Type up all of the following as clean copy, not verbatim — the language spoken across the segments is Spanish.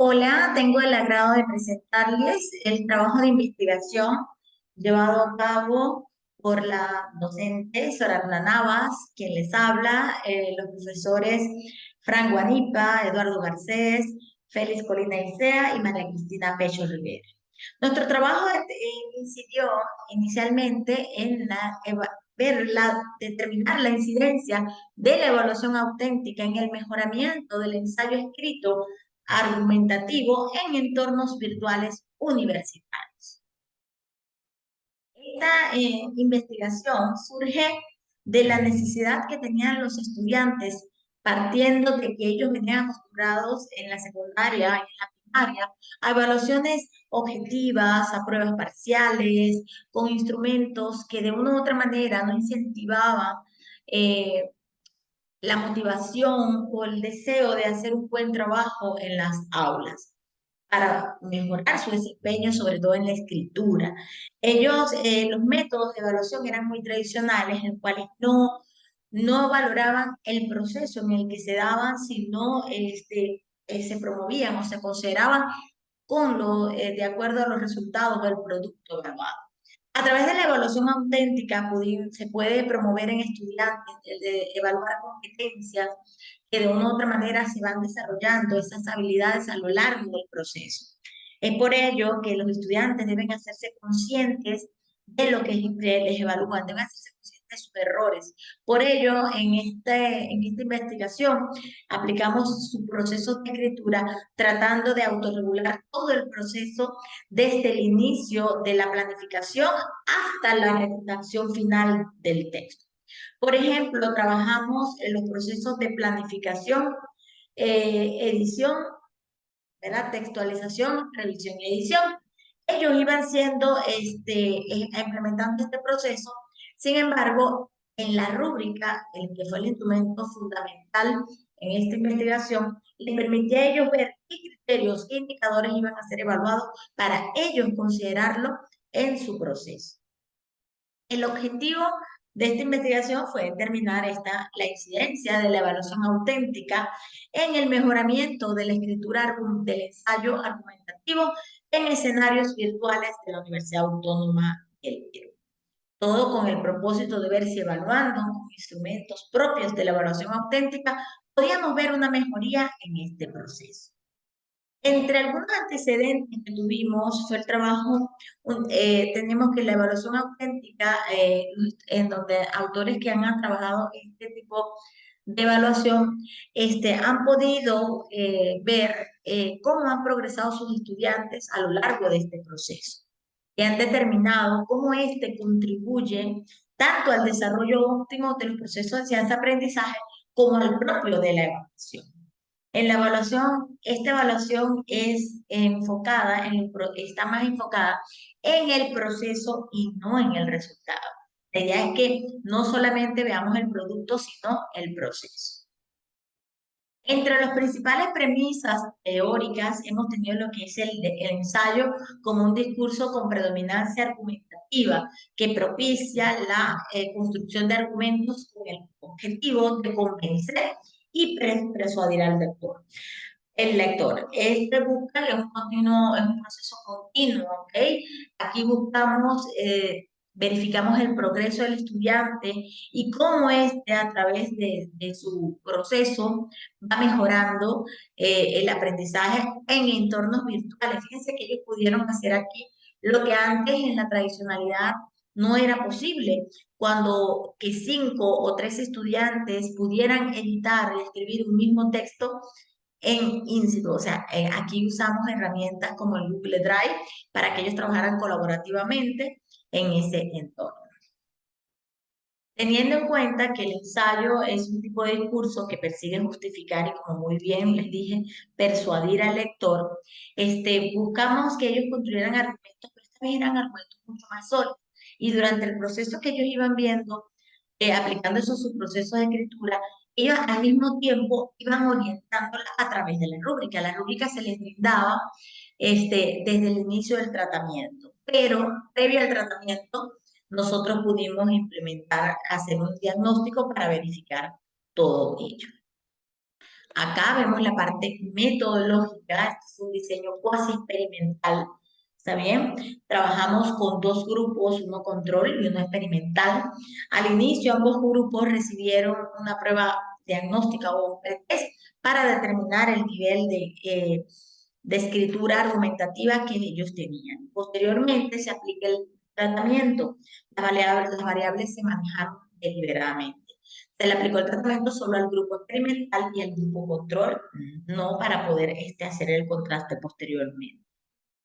Hola, tengo el agrado de presentarles el trabajo de investigación llevado a cabo por la docente Sorarna Navas, quien les habla, los profesores Frank Guanipa, Eduardo Garcés, Félix Colina Isea y María Cristina Pecho Rivera. Nuestro trabajo incidió inicialmente en determinar la incidencia de la evaluación auténtica en el mejoramiento del ensayo escrito argumentativo en entornos virtuales universitarios. Esta investigación surge de la necesidad que tenían los estudiantes, partiendo de que ellos venían acostumbrados en la secundaria y en la primaria a evaluaciones objetivas, a pruebas parciales, con instrumentos que de una u otra manera no incentivaban eh, la motivación o el deseo de hacer un buen trabajo en las aulas para mejorar su desempeño, sobre todo en la escritura. Los métodos de evaluación eran muy tradicionales, en los cuales no valoraban el proceso en el que se daban, sino se promovían o se consideraban de acuerdo a los resultados del producto evaluado. A través de la evaluación auténtica se puede promover en estudiantes de evaluar competencias que de una u otra manera se van desarrollando esas habilidades a lo largo del proceso. Es por ello que los estudiantes deben hacerse conscientes de lo que les evalúan, deben hacerse conscientes de sus errores. Por ello, en esta investigación aplicamos su proceso de escritura tratando de autorregular todo el proceso desde el inicio de la planificación hasta la redacción final del texto. Por ejemplo, trabajamos en los procesos de planificación, edición, ¿verdad? Textualización, revisión y edición. Ellos iban implementando este proceso. Sin embargo, en la rúbrica, el que fue el instrumento fundamental en esta investigación, les permitía a ellos ver qué criterios, qué indicadores iban a ser evaluados para ellos considerarlo en su proceso. El objetivo de esta investigación fue determinar la incidencia de la evaluación auténtica en el mejoramiento de la escritura del ensayo argumentativo en escenarios virtuales de la Universidad Autónoma del Perú. Todo con el propósito de ver si evaluando con instrumentos propios de la evaluación auténtica podíamos ver una mejoría en este proceso. Entre algunos antecedentes que tuvimos fue el trabajo, tenemos que la evaluación auténtica, en donde autores que han trabajado este tipo de evaluación, han podido ver cómo han progresado sus estudiantes a lo largo de este proceso y han determinado cómo este contribuye tanto al desarrollo óptimo de los procesos de enseñanza-aprendizaje como al propio de la evaluación. En la evaluación, esta evaluación está más enfocada en el proceso y no en el resultado. La idea es que no solamente veamos el producto, sino el proceso. Entre las principales premisas teóricas hemos tenido lo que es el ensayo como un discurso con predominancia argumentativa que propicia la construcción de argumentos con el objetivo de convencer y persuadir al lector. El lector. Este busca es un proceso continuo, ¿ok? Aquí buscamos, verificamos el progreso del estudiante y cómo a través de su proceso, va mejorando el aprendizaje en entornos virtuales. Fíjense que ellos pudieron hacer aquí lo que antes en la tradicionalidad no era posible, cuando que 5 o 3 estudiantes pudieran editar y escribir un mismo texto en in-situ. O sea, aquí usamos herramientas como el Google Drive para que ellos trabajaran colaborativamente en ese entorno. Teniendo en cuenta que el ensayo es un tipo de discurso que persigue justificar y, como muy bien les dije, persuadir al lector, buscamos que ellos construyeran argumentos, pero esta vez eran argumentos mucho más sólidos. Y durante el proceso que ellos iban viendo, aplicando esos sus procesos de escritura, ellos al mismo tiempo iban orientándola a través de la rúbrica. La rúbrica se les brindaba desde el inicio del tratamiento, pero previo al tratamiento nosotros pudimos hacer un diagnóstico para verificar todo ello. Acá vemos la parte metodológica, este es un diseño cuasi experimental, ¿está bien? Trabajamos con dos grupos, uno control y uno experimental. Al inicio ambos grupos recibieron una prueba diagnóstica o un pretest para determinar el nivel de escritura argumentativa que ellos tenían. Posteriormente se aplica el tratamiento. Las variables se manejaron deliberadamente. Se le aplicó el tratamiento solo al grupo experimental y al grupo control, no para poder hacer el contraste posteriormente.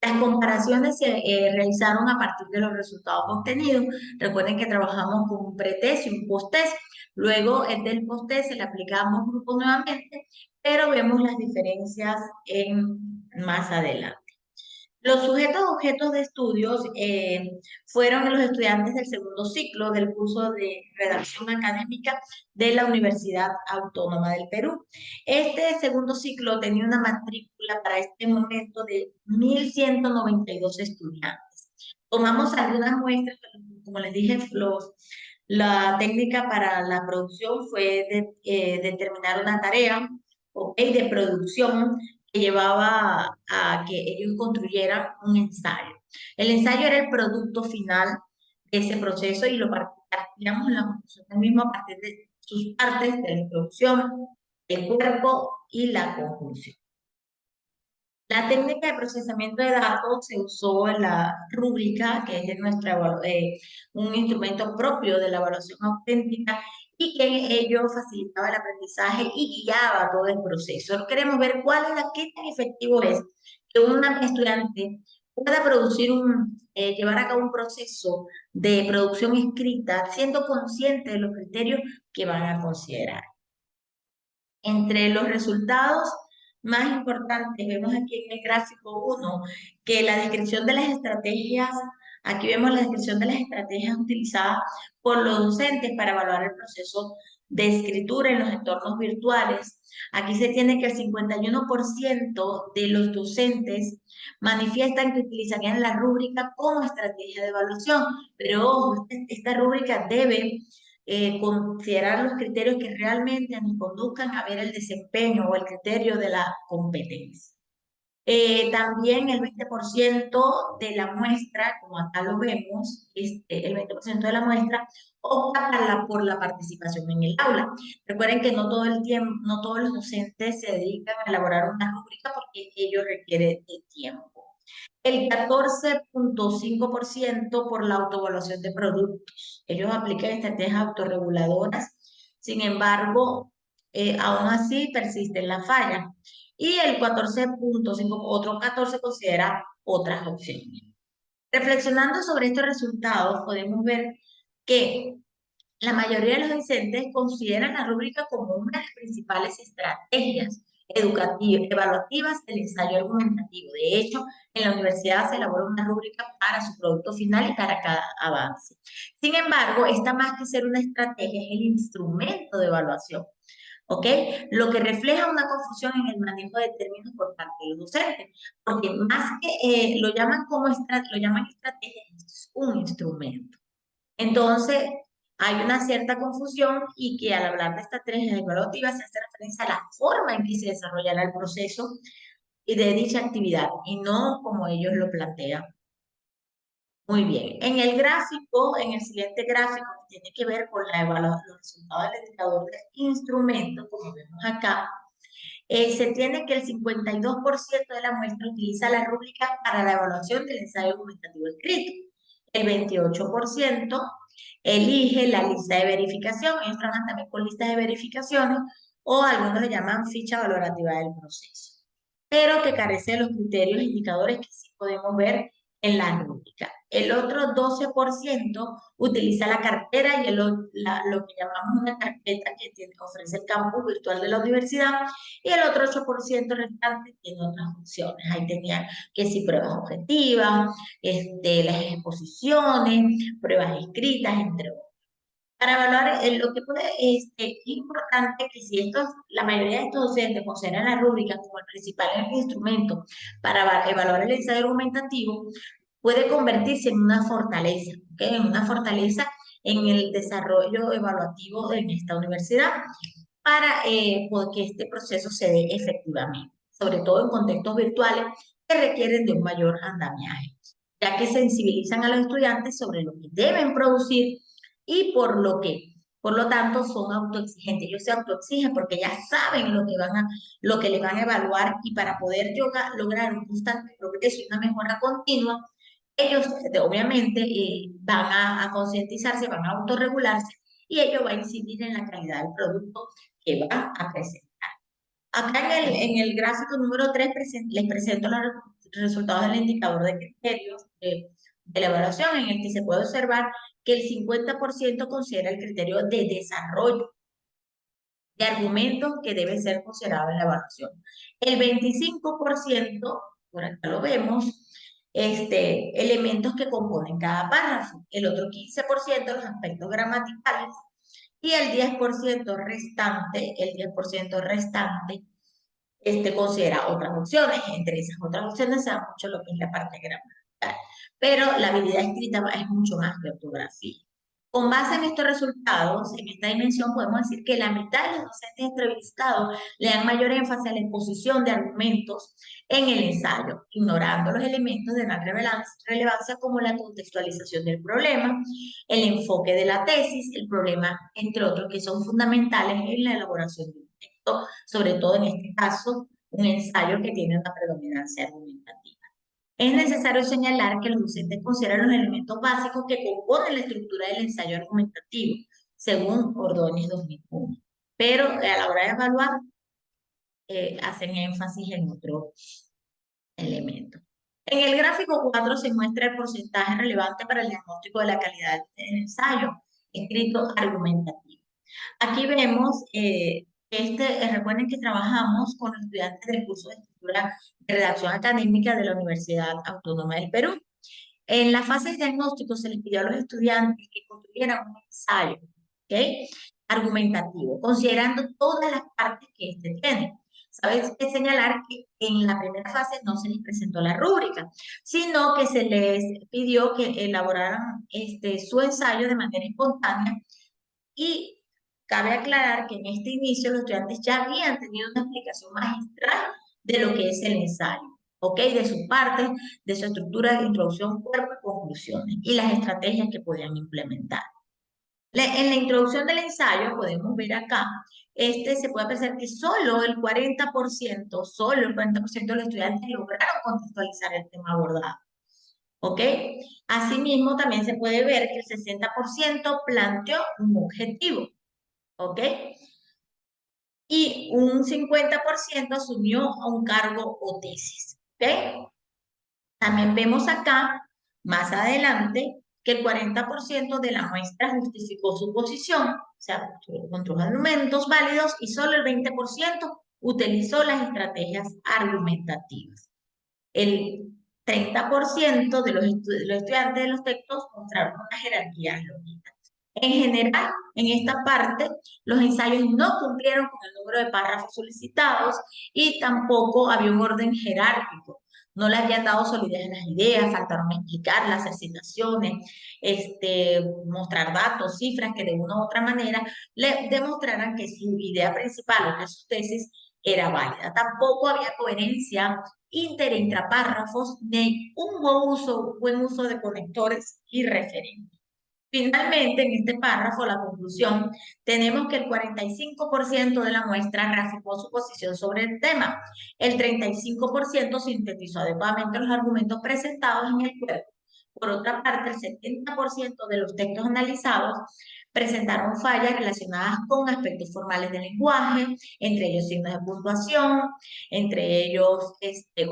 Las comparaciones se realizaron a partir de los resultados obtenidos. Recuerden que trabajamos con un pretest y un posttest. Luego, del posttest se le aplicamos grupos nuevamente, pero vemos las diferencias más adelante. Los sujetos objetos de estudios fueron los estudiantes del segundo ciclo del curso de redacción académica de la Universidad Autónoma del Perú. Este segundo ciclo tenía una matrícula para este momento de 1.192 estudiantes. Tomamos algunas muestras, como les dije, la técnica para la producción fue determinar una tarea, ¿ok?, de producción que llevaba a que ellos construyeran un ensayo. El ensayo era el producto final de ese proceso y lo partíamos en la construcción del mismo a partir de sus partes de la introducción, el cuerpo y la conclusión. La técnica de procesamiento de datos se usó en la rúbrica, que es un instrumento propio de la evaluación auténtica y que ello facilitaba el aprendizaje y guiaba todo el proceso. Ahora queremos ver qué tan efectivo es que un estudiante pueda llevar a cabo un proceso de producción escrita siendo consciente de los criterios que van a considerar. Entre los resultados más importantes, vemos aquí en el gráfico 1 que la descripción de las estrategias, aquí vemos la descripción de las estrategias utilizadas por los docentes para evaluar el proceso de escritura en los entornos virtuales. Aquí se tiene que el 51% de los docentes manifiestan que utilizarían la rúbrica como estrategia de evaluación, pero ojo, esta rúbrica debe considerar los criterios que realmente nos conduzcan a ver el desempeño o el criterio de la competencia. También el 20% de la muestra, como acá lo vemos, el 20% de la muestra opta por la participación en el aula. Recuerden que no todo el tiempo, no todos los docentes se dedican a elaborar una rúbrica porque ello requiere de tiempo. El 14.5% por la autoevaluación de productos. Ellos aplican estrategias autorreguladoras, sin embargo, aún así persisten las fallas. Y el 14.5%, otro 14% considera otras opciones. Reflexionando sobre estos resultados, podemos ver que la mayoría de los docentes consideran la rúbrica como una de las principales estrategias educativas, evaluativas del ensayo argumentativo. De hecho, en la universidad se elabora una rúbrica para su producto final y para cada avance. Sin embargo, esta más que ser una estrategia es el instrumento de evaluación. ¿Ok? Lo que refleja una confusión en el manejo de términos por parte de los docentes, porque más que lo llaman estrategia, esto es un instrumento. Entonces, hay una cierta confusión y que al hablar de estrategias evaluativas se hace referencia a la forma en que se desarrollará el proceso y de dicha actividad y no como ellos lo plantean. Muy bien. En el siguiente gráfico que tiene que ver con los resultados del indicador de instrumento, como vemos acá, se tiene que el 52% de la muestra utiliza la rúbrica para la evaluación del ensayo argumentativo escrito. El 28% elige la lista de verificación. Ellos trabajan también con listas de verificaciones o algunos le llaman ficha valorativa del proceso, pero que carece de los criterios e indicadores que sí podemos ver en la rúbrica. El otro 12% utiliza la cartera y lo que llamamos una carpeta que ofrece el campus virtual de la universidad, y el otro 8% restante tiene otras opciones. Ahí tenían que si pruebas objetivas, las exposiciones, pruebas escritas, entre otros. Para evaluar lo que puede, es importante que si la mayoría de estos docentes consideran la rúbrica como el principal instrumento para evaluar el ensayo argumentativo, puede convertirse en una fortaleza, ¿ok? En una fortaleza en el desarrollo evaluativo en esta universidad. para que este proceso se dé efectivamente, sobre todo en contextos virtuales que requieren de un mayor andamiaje, ya que sensibilizan a los estudiantes sobre lo que deben producir y por lo tanto, son autoexigentes. Ellos se autoexigen porque ya saben lo que le van a evaluar, y para poder lograr un constante progreso y una mejora continua, ellos obviamente van a concientizarse, van a autorregularse, y ello va a incidir en la calidad del producto que va a presentar. Acá en el gráfico número 3 les presento los resultados del indicador de criterios de la evaluación, en el que se puede observar que el 50% considera el criterio de desarrollo de argumentos que debe ser considerado en la evaluación. El 25%, por acá lo vemos, elementos que componen cada párrafo. El otro 15%, los aspectos gramaticales. Y el 10% restante, considera otras opciones. Entre esas otras opciones se da mucho lo que es la parte gramatical. Pero la habilidad escrita es mucho más que ortografía. Con base en estos resultados, en esta dimensión, podemos decir que la mitad de los docentes entrevistados le dan mayor énfasis a la exposición de argumentos en el ensayo, ignorando los elementos de gran relevancia como la contextualización del problema, el enfoque de la tesis, el problema, entre otros, que son fundamentales en la elaboración de un texto, sobre todo en este caso, un ensayo que tiene una predominancia argumentativa. Es necesario señalar que los docentes consideran los elementos básicos que componen la estructura del ensayo argumentativo, según Ordóñez 2001. Pero a la hora de evaluar, hacen énfasis en otro elemento. En el gráfico 4 se muestra el porcentaje relevante para el diagnóstico de la calidad del ensayo escrito argumentativo. Aquí vemos recuerden que trabajamos con los estudiantes del curso de escritura de redacción académica de la Universidad Autónoma del Perú. En la fase de diagnóstico se les pidió a los estudiantes que construyeran un ensayo, ¿ok?, argumentativo, considerando todas las partes que este tiene. Sabes que señalar que en la primera fase no se les presentó la rúbrica, sino que se les pidió que elaboraran su ensayo de manera espontánea, y cabe aclarar que en este inicio los estudiantes ya habían tenido una explicación magistral de lo que es el ensayo, ¿ok? De sus partes, de su estructura de introducción, cuerpo y conclusiones, y las estrategias que podían implementar. En la introducción del ensayo podemos ver acá, se puede apreciar que solo el 40% de los estudiantes lograron contextualizar el tema abordado, ¿ok? Asimismo, también se puede ver que el 60% planteó un objetivo, ¿ok? Y un 50% asumió a un cargo o tesis, ¿ok? También vemos acá, más adelante, que el 40% de la muestra justificó su posición, o sea, encontró argumentos válidos, y solo el 20% utilizó las estrategias argumentativas. El 30% de los estudiantes de los textos mostraron una jerarquía lógica. En general, en esta parte, los ensayos no cumplieron con el número de párrafos solicitados, y tampoco había un orden jerárquico. No le habían dado solidez a las ideas, faltaron explicarlas, hacer citaciones, mostrar datos, cifras que de una u otra manera le demostraran que su idea principal o que su tesis era válida. Tampoco había coherencia intrapárrafos ni un buen uso de conectores y referentes. Finalmente, en este párrafo, la conclusión, tenemos que el 45% de la muestra graficó su posición sobre el tema. El 35% sintetizó adecuadamente los argumentos presentados en el cuerpo. Por otra parte, el 70% de los textos analizados presentaron fallas relacionadas con aspectos formales del lenguaje, entre ellos signos de puntuación, entre ellos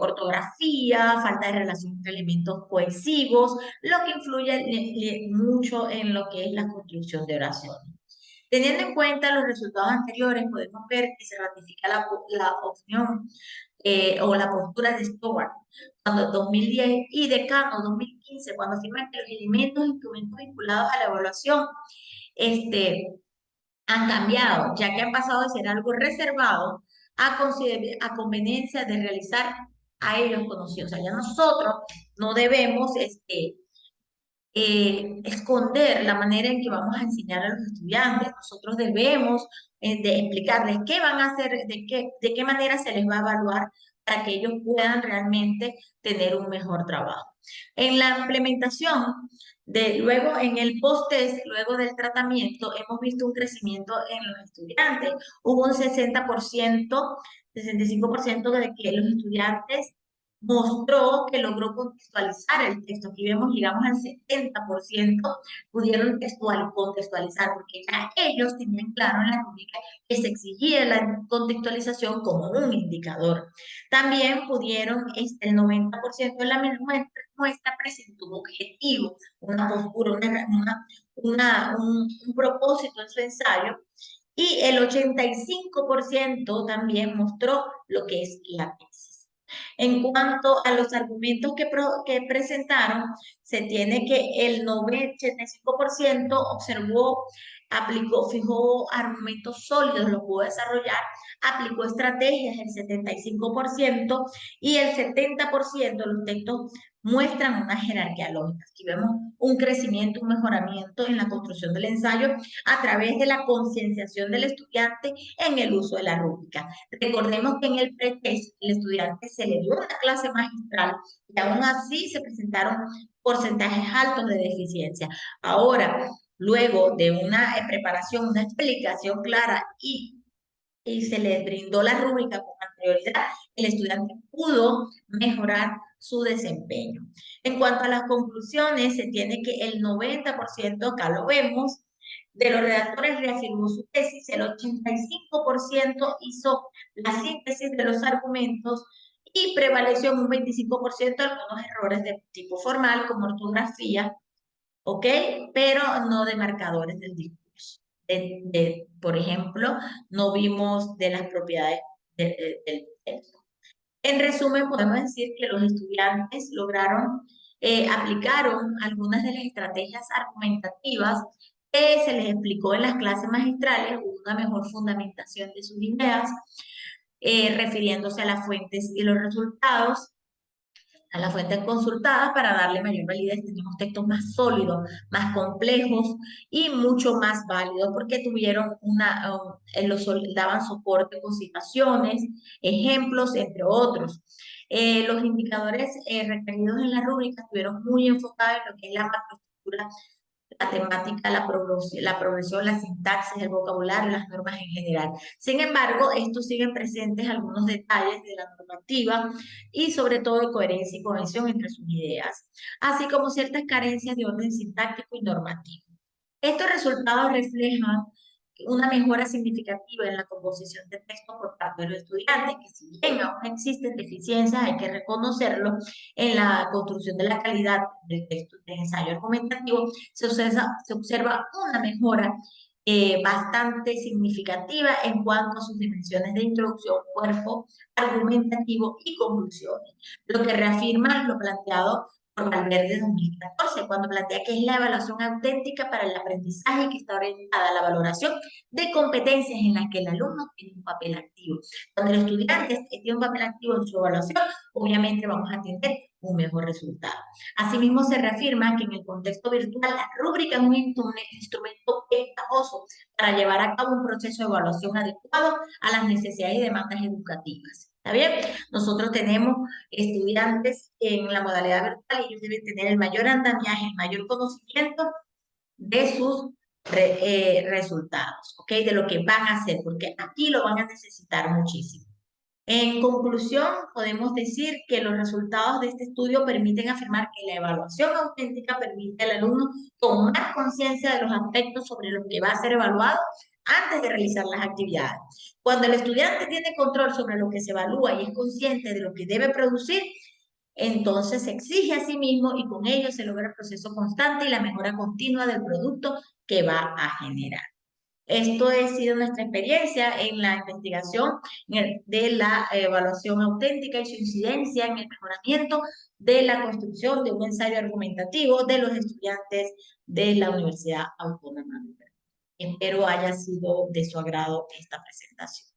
ortografía, falta de relación entre elementos cohesivos, lo que influye mucho en lo que es la construcción de oraciones. Teniendo en cuenta los resultados anteriores, podemos ver que se ratifica la opinión o la postura de Stewart cuando en 2010, y de Cano 2015, cuando afirman que los elementos e instrumentos vinculados a la evaluación han cambiado, ya que han pasado de ser algo reservado a conveniencia de realizar a ellos conocidos. O sea, ya nosotros no debemos esconder la manera en que vamos a enseñar a los estudiantes. Nosotros debemos de explicarles qué van a hacer, de qué manera se les va a evaluar para que ellos puedan realmente tener un mejor trabajo. En la implementación luego en el post-test, luego del tratamiento, hemos visto un crecimiento en los estudiantes. Hubo un 60%, 65% de que los estudiantes mostró que logró contextualizar el texto. Aquí vemos, llegamos al 70% pudieron contextualizar, porque ya ellos tenían claro en la rúbrica que se exigía la contextualización como un indicador. También pudieron, el 90% de la muestra presentó un objetivo, una postura, un propósito en su ensayo, y el 85% también mostró lo que es la tesis. En cuanto a los argumentos que presentaron, se tiene que el 85% observó, aplicó, fijó argumentos sólidos, los pudo desarrollar, aplicó estrategias el 75% y el 70% de los textos muestran una jerarquía lógica. Aquí vemos un crecimiento, un mejoramiento en la construcción del ensayo a través de la concienciación del estudiante en el uso de la rúbrica. Recordemos que en el pretest el estudiante se le dio una clase magistral y aún así se presentaron porcentajes altos de deficiencia. Ahora, luego de una preparación, una explicación clara y se le brindó la rúbrica con anterioridad, el estudiante pudo mejorar su desempeño. En cuanto a las conclusiones, se tiene que el 90%, acá lo vemos, de los redactores reafirmó su tesis, el 85% hizo la síntesis de los argumentos y prevaleció en un 25% algunos errores de tipo formal como ortografía, ¿ok? Pero no de marcadores del discurso. Por ejemplo, no vimos de las propiedades del texto. En resumen, podemos decir que los estudiantes lograron, aplicaron algunas de las estrategias argumentativas que se les explicó en las clases magistrales, hubo una mejor fundamentación de sus ideas, refiriéndose a las fuentes y los resultados, a las fuentes consultadas para darle mayor validez. Tenemos textos más sólidos, más complejos y mucho más válidos porque tuvieron daban soporte con citaciones, ejemplos, entre otros. Los indicadores requeridos en la rúbrica estuvieron muy enfocados en lo que es la macroestructura, la temática, la progresión, la sintaxis, el vocabulario, las normas en general. Sin embargo, estos siguen presentes algunos detalles de la normativa y sobre todo de coherencia y cohesión entre sus ideas, así como ciertas carencias de orden sintáctico y normativo. Estos resultados reflejan una mejora significativa en la composición de texto por parte de los estudiantes, que si bien aún existen deficiencias, hay que reconocerlo, en la construcción de la calidad del texto del ensayo argumentativo, se observa una mejora bastante significativa en cuanto a sus dimensiones de introducción, cuerpo argumentativo y conclusiones, lo que reafirma lo planteado por Valverde 2014, cuando plantea que es la evaluación auténtica para el aprendizaje que está orientada a la valoración de competencias en las que el alumno tiene un papel activo. Cuando el estudiante tiene un papel activo en su evaluación, obviamente vamos a tener un mejor resultado. Asimismo, se reafirma que en el contexto virtual la rúbrica es un instrumento ventajoso para llevar a cabo un proceso de evaluación adecuado a las necesidades y demandas educativas. ¿Está bien? Nosotros tenemos estudiantes en la modalidad virtual y ellos deben tener el mayor andamiaje, el mayor conocimiento de sus resultados, ¿ok? De lo que van a hacer, porque aquí lo van a necesitar muchísimo. En conclusión, podemos decir que los resultados de este estudio permiten afirmar que la evaluación auténtica permite al alumno tomar conciencia de los aspectos sobre los que va a ser evaluado antes de realizar las actividades. Cuando el estudiante tiene control sobre lo que se evalúa y es consciente de lo que debe producir, entonces se exige a sí mismo y con ello se logra el proceso constante y la mejora continua del producto que va a generar. Esto ha sido nuestra experiencia en la investigación de la evaluación auténtica y su incidencia en el mejoramiento de la construcción de un ensayo argumentativo de los estudiantes de la Universidad Autónoma de Perú. Espero haya sido de su agrado esta presentación.